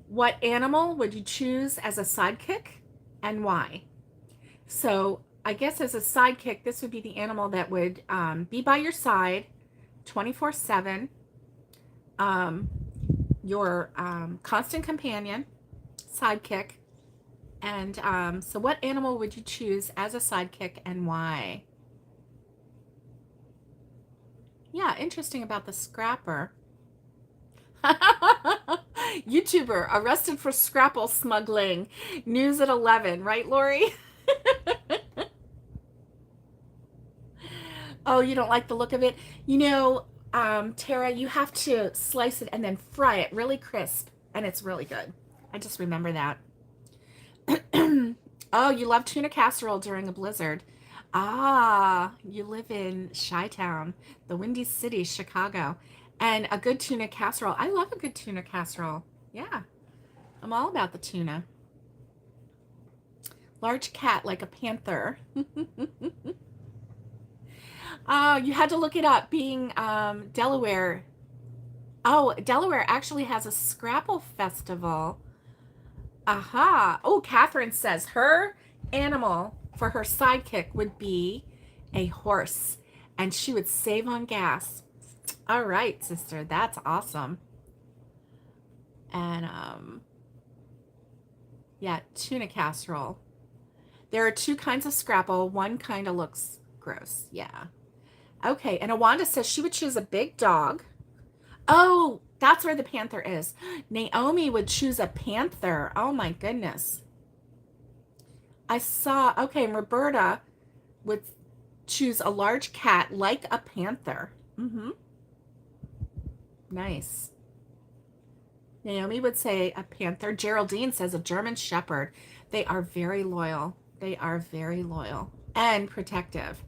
what animal would you choose as a sidekick and why? So I guess as a sidekick, this would be the animal that would be by your side 24/7, your constant companion, sidekick. And so what animal would you choose as a sidekick and why? Yeah, interesting about the scrapper. YouTuber arrested for scrapple smuggling. News at 11, right, Lori? Oh, you don't like the look of it? You know, Tara, you have to slice it and then fry it really crisp, and it's really good. I just remember that. Oh, you love tuna casserole during a blizzard. Ah, you live in Chi-Town, the Windy City, Chicago. And a good tuna casserole. I love a good tuna casserole. Yeah, I'm all about the tuna. Large cat like a panther. Oh, you had to look it up. Being Delaware. Oh, Delaware actually has a Scrapple festival. Aha. Oh, Catherine says her animal for her sidekick would be a horse, and she would save on gas. All right, sister, that's awesome. And yeah, tuna casserole. There are two kinds of scrapple. One kind of looks gross. Yeah. Okay, and Awanda says she would choose a big dog. Oh, that's where the panther is. Naomi would choose a panther. Oh my goodness. I saw, okay, and Roberta would choose a large cat like a panther. Mm-hmm. Nice. Naomi would say a panther. Geraldine says a German shepherd. They are very loyal. They are very loyal and protective.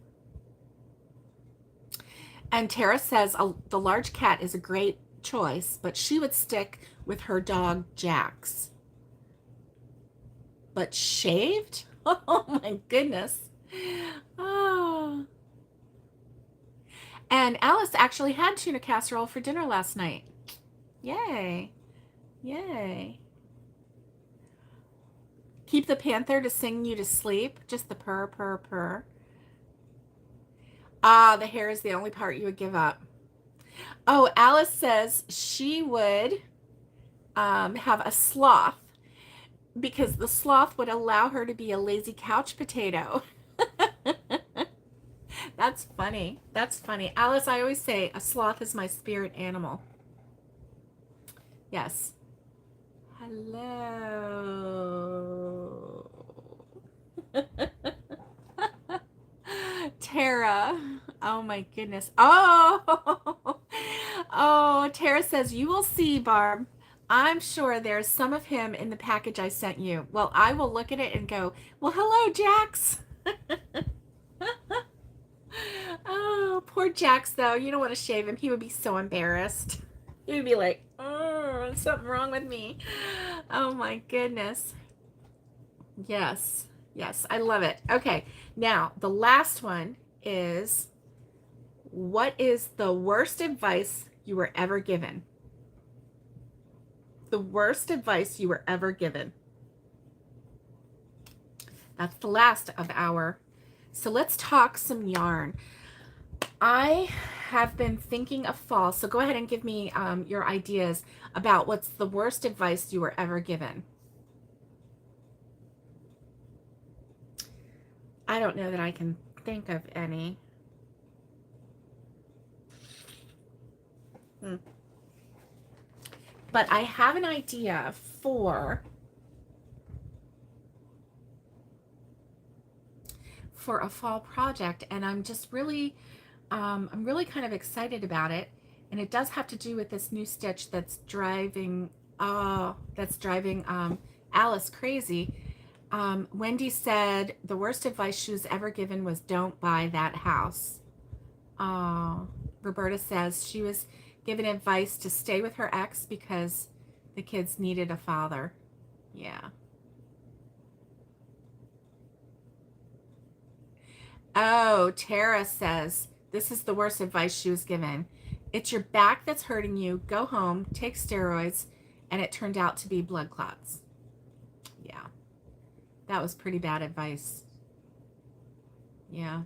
And Tara says the large cat is a great choice, but she would stick with her dog, Jax. But shaved? Oh my goodness. Oh. And Alice actually had tuna casserole for dinner last night. Yay. Yay. Keep the panther to sing you to sleep. Just the purr, purr, purr. Ah, the hair is the only part you would give up. Oh, Alice says she would have a sloth because the sloth would allow her to be a lazy couch potato. That's funny. That's funny. Alice, I always say a sloth is my spirit animal. Yes. Hello. Tara. Oh my goodness. Oh. Oh, Tara says, you will see, Barb. I'm sure there's some of him in the package I sent you. Well, I will look at it and go, well, hello, Jax. Oh, poor Jax, though. You don't want to shave him. He would be so embarrassed. He would be like, oh, something wrong with me. Oh, my goodness. Yes. Yes, I love it. Okay, now the last one is, what is the worst advice you were ever given? The worst advice you were ever given. That's the last of our. So let's talk some yarn. I have been thinking of fall, so go ahead and give me your ideas about what's the worst advice you were ever given. I don't know that I can think of any. But I have an idea for a fall project, and I'm just really I'm really kind of excited about it. And it does have to do with this new stitch that's driving Alice crazy. Wendy said the worst advice she was ever given was don't buy that house. Roberta says she was given advice to stay with her ex because the kids needed a father. Yeah. Oh, Tara says this is the worst advice she was given. It's your back that's hurting you. Go home, take steroids, and it turned out to be blood clots. Yeah, that was pretty bad advice. Yeah.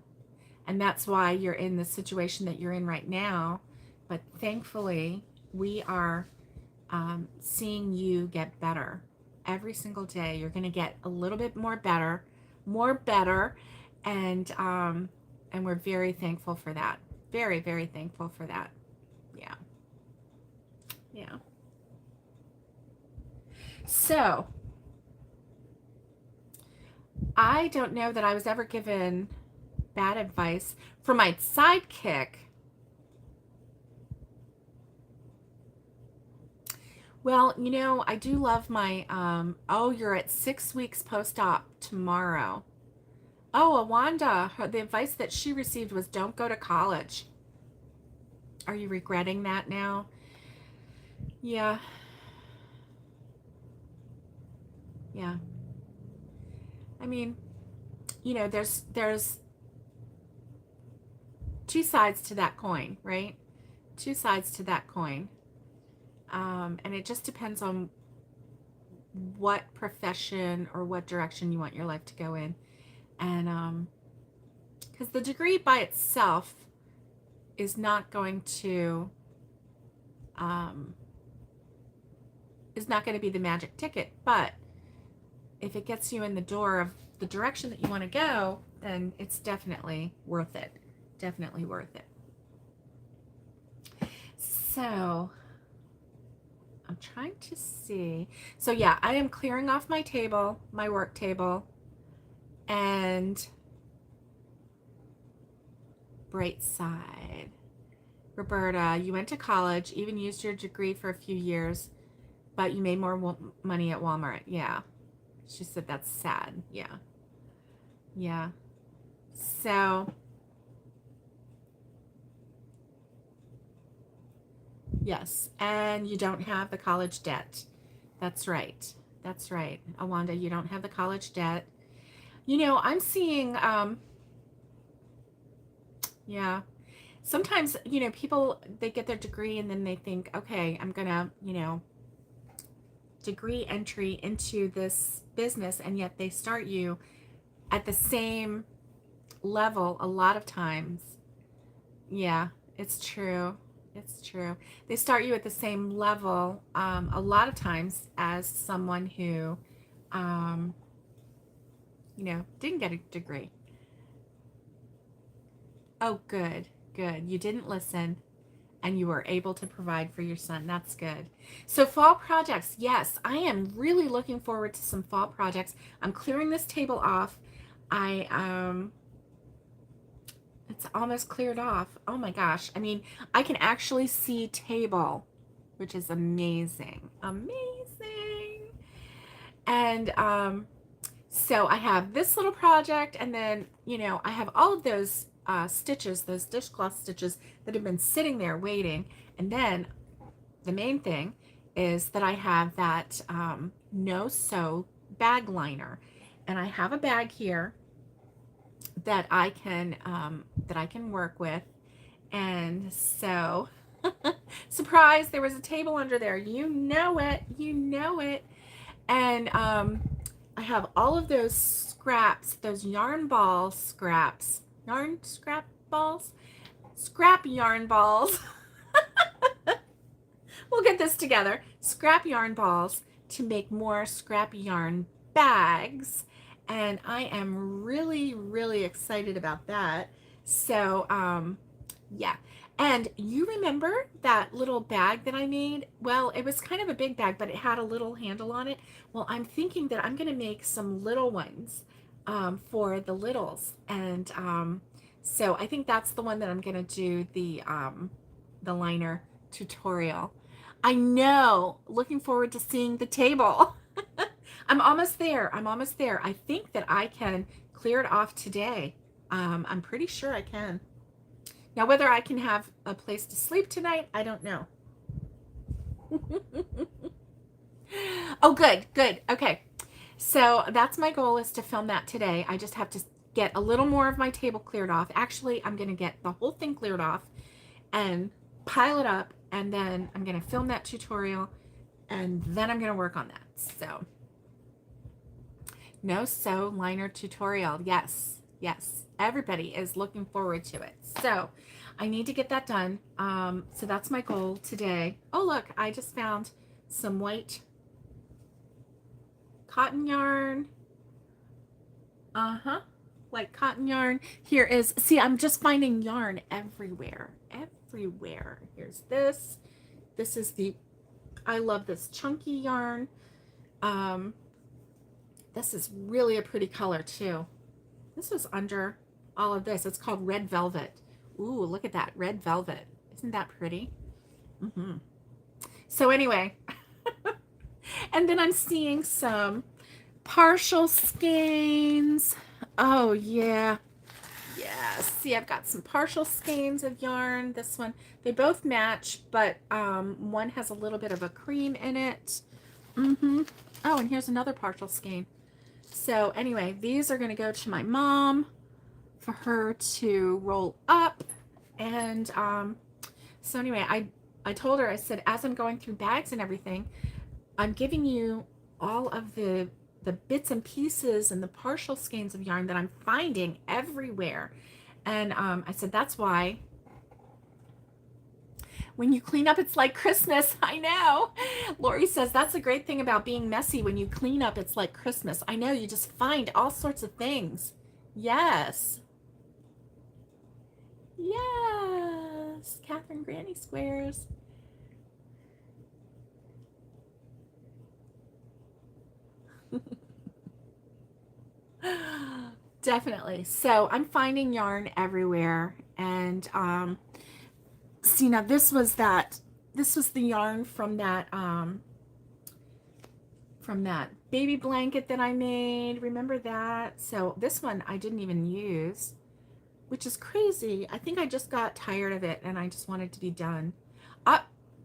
And that's why you're in the situation that you're in right now. But thankfully, we are seeing you get better every single day. You're going to get a little bit more better, and we're very thankful for that. Very, very thankful for that. Yeah, yeah. So I don't know that I was ever given bad advice from my sidekick. Well, I do love my, oh, you're at 6 weeks post-op tomorrow. Oh, Awanda, the advice that she received was don't go to college. Are you regretting that now? Yeah. Yeah. I mean, there's two sides to that coin, right? Two sides to that coin. And it just depends on what profession or what direction you want your life to go in. And because the degree by itself is not going to be the magic ticket, but if it gets you in the door of the direction that you want to go, then it's definitely worth it. Definitely worth it. So I'm trying to see. So yeah, I am clearing off my table, my work table, and bright side. Roberta, you went to college, even used your degree for a few years, but you made more money at Walmart. Yeah. She said that's sad. Yeah. Yeah. So, yes. And you don't have the college debt. That's right. That's right. Awanda, you don't have the college debt. I'm seeing, yeah. Sometimes, people, they get their degree and then they think, okay, I'm going to, degree entry into this business, and yet they start you at the same level a lot of times. Yeah, it's true. It's true. They start you at the same level a lot of times as someone who, um, didn't get a degree. Oh, good, good. You didn't listen and you were able to provide for your son. That's good. So fall projects. Yes, I am really looking forward to some fall projects. I'm clearing this table off. It's almost cleared off. Oh my gosh. I mean, I can actually see table, which is amazing. Amazing. And so I have this little project, and then, I have all of those stitches, those dishcloth stitches that have been sitting there waiting. And then the main thing is that I have that no sew bag liner. and I have a bag here that I can work with. And so, surprise, there was a table under there. You know it. You know it. And I have all of those scraps, those yarn ball scraps, yarn scrap balls, scrap yarn balls. We'll get this together. Scrap yarn balls to make more scrap yarn bags. And I am really, really excited about that. So, yeah. And you remember that little bag that I made? Well, it was kind of a big bag, but it had a little handle on it. Well, I'm thinking that I'm going to make some little ones for the littles. And so I think that's the one that I'm going to do the liner tutorial. I know. Looking forward to seeing the table. I'm almost there. I'm almost there. I think that I can clear it off today. I'm pretty sure I can. Now, whether I can have a place to sleep tonight, I don't know. Oh, good, good. Okay. So that's my goal, is to film that today. I just have to get a little more of my table cleared off. Actually, I'm going to get the whole thing cleared off and pile it up, and then I'm going to film that tutorial, and then I'm going to work on that. So, no sew liner tutorial. Yes, yes. Everybody is looking forward to it. So I need to get that done. So that's my goal today. Oh, look, I just found some white cotton yarn. Like cotton yarn. Here is, see, I'm just finding yarn everywhere. Everywhere. Here's this. This is I love this chunky yarn. This is really a pretty color too. This was under all of this. It's called Red Velvet. Ooh, look at that, red velvet. Isn't that pretty? So anyway, and then I'm seeing some partial skeins. Oh yeah. Yeah, see, I've got some partial skeins of yarn. This one, they both match, but one has a little bit of a cream in it. Oh, and here's another partial skein. So anyway, these are going to go to my mom for her to roll up. And so anyway, I told her, I said, as I'm going through bags and everything, I'm giving you all of the bits and pieces and the partial skeins of yarn that I'm finding everywhere. And I said, that's why when you clean up, it's like Christmas. I know. Lori says, that's the great thing about being messy. When you clean up, it's like Christmas. I know, you just find all sorts of things. Yes. Yes. Catherine Granny Squares. Definitely. So I'm finding yarn everywhere. And see, now this was the yarn from that baby blanket that I made. Remember that? So this one I didn't even use, which is crazy. I think I just got tired of it and I just wanted to be done.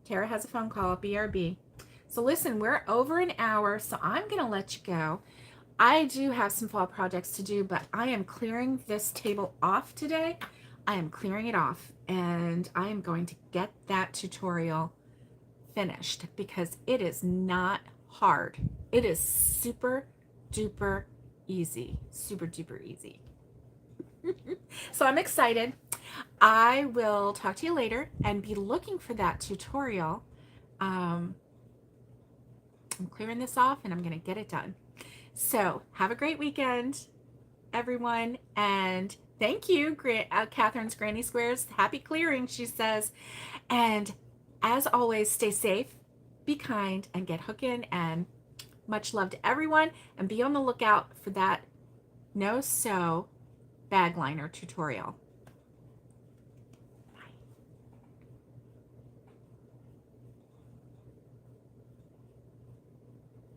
Tara has a phone call. BRB. So listen, we're over an hour, so I'm gonna let you go. I do have some fall projects to do, but I am clearing this table off today. I am clearing it off, and I am going to get that tutorial finished because it is not hard. It is super duper easy. Super duper easy. So I'm excited. I will talk to you later and be looking for that tutorial. I'm clearing this off and I'm going to get it done. So have a great weekend, everyone. And thank you, Catherine's Granny Squares. Happy clearing, she says. And as always, stay safe, be kind, and get hooking. And much love to everyone. And be on the lookout for that no sew bag liner tutorial.